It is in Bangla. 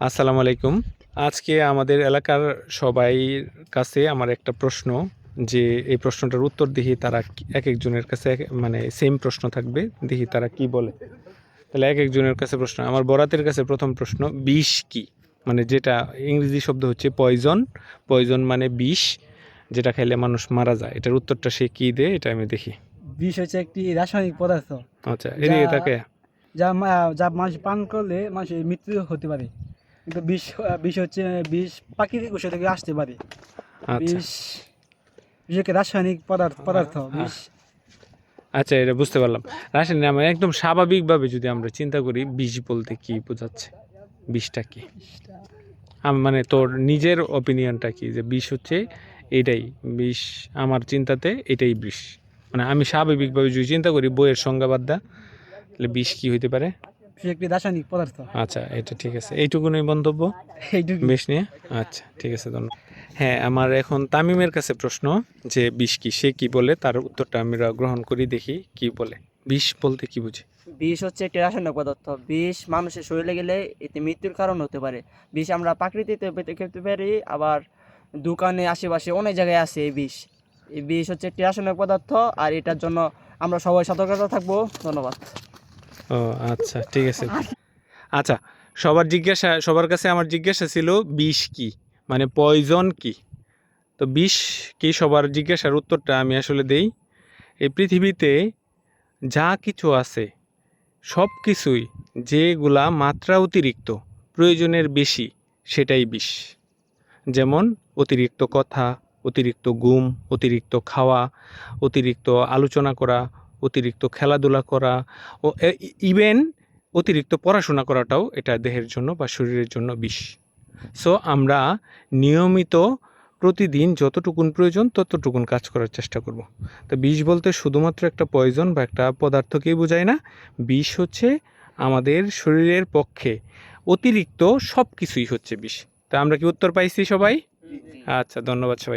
আসসালামু আলাইকুম। আজকে আমাদের এলাকার সবাই কাছে আমার একটা প্রশ্ন, যে এই প্রশ্নটার উত্তর দেখি তারা এক একজনের কাছে মানে সেম প্রশ্ন থাকবে, দেখি তারা কি বলে। তাহলে এক একজনের কাছে প্রশ্ন। আমার বরাতের কাছে প্রথম প্রশ্ন, বিষ কি? মানে যেটা ইংরেজি শব্দ হচ্ছে পয়জন। পয়জন মানে বিষ, যেটা খাইলে মানুষ মারা যায়। এটার উত্তরটা সে কি দেয়, এটা আমি দেখি। বিষ হচ্ছে একটি রাসায়নিক পদার্থ আচ্ছা, যা এদিকে তাকে। যা মানুষ পান করলে মানুষের মৃত্যু হতে পারে। কিন্তু বিষ হচ্ছে বিষ প্রাকৃতিক উৎস থেকে আসতে পারে। আচ্ছা বিষ বিষ একটি রাসায়নিক পদার্থ বিষ। আচ্ছা, এটা বুঝতে পারলাম। রাসায়নিক নামে একদম স্বাভাবিকভাবে যদি আমরা চিন্তা করি, বিষ বলতে কি বোঝাচ্ছে? বিষটা কি? মানে তোর নিজের অপিনিয়নটা কি, যে বিষ হচ্ছে এটাই বিষ? আমার চিন্তাতে এটাই বিষ। মানে আমি স্বাভাবিকভাবে যদি চিন্তা করি, বইয়ের সংজ্ঞা বাদ দা, তাহলে বিষ কি হইতে পারে? বিষ একটি রাসায়নিক পদার্থ। আচ্ছা, এটা ঠিক আছে, এইটুকুনই মন্তব্য এইটুকুই। বিষ নিয়ে। আচ্ছা ঠিক আছে, ধন্যবাদ। হ্যাঁ, আমার এখন তামিমের কাছে প্রশ্ন, যে বিষ কি, সে কি বলে, তার উত্তরটা আমরা গ্রহণ করি, দেখি কি বলে। বিষ বলতে কি বুঝি? বিষ হচ্ছে একটি রাসায়নিক পদার্থ। বিষ মানুষের শরীরে গেলে এতে মৃত্যুর কারণ হতে পারে। বিষ আমরা প্রাকৃতিতে খেতে পারি, আবার দোকানে আশেপাশে অনেক জায়গায় আছে এই বিষ। এই বিষ হচ্ছে একটি রাসায়নিক পদার্থ, আর এটার জন্য আমরা সবাই সতর্কতা থাকবো। ধন্যবাদ। ও আচ্ছা ঠিক আছে। আচ্ছা, সবার কাছে আমার জিজ্ঞাসা ছিল বিষ কি, মানে পয়জন কি। তো বিষ কি, সবার জিজ্ঞাসার উত্তরটা আমি আসলে দেই। এই পৃথিবীতে যা কিছু আছে সব কিছুই, যেগুলা মাত্রা অতিরিক্ত, প্রয়োজনের বেশি, সেটাই বিষ। যেমন অতিরিক্ত কথা, অতিরিক্ত ঘুম, অতিরিক্ত খাওয়া, অতিরিক্ত আলোচনা করা, অতিরিক্ত খেলাধুলা করা, ও ইভেন অতিরিক্ত পড়াশোনা করাটাও এটা দেহের জন্য বা শরীরের জন্য বিষ। সো আমরা নিয়মিত প্রতিদিন যতটুকুন প্রয়োজন ততটুকুন কাজ করার চেষ্টা করব। তো বিষ বলতে শুধুমাত্র একটা পয়জন বা একটা পদার্থকেই বোঝায় না। বিষ হচ্ছে আমাদের শরীরের পক্ষে অতিরিক্ত সব কিছুই হচ্ছে বিষ। তা আমরা কি উত্তর পাইছি সবাই? আচ্ছা, ধন্যবাদ সবাই।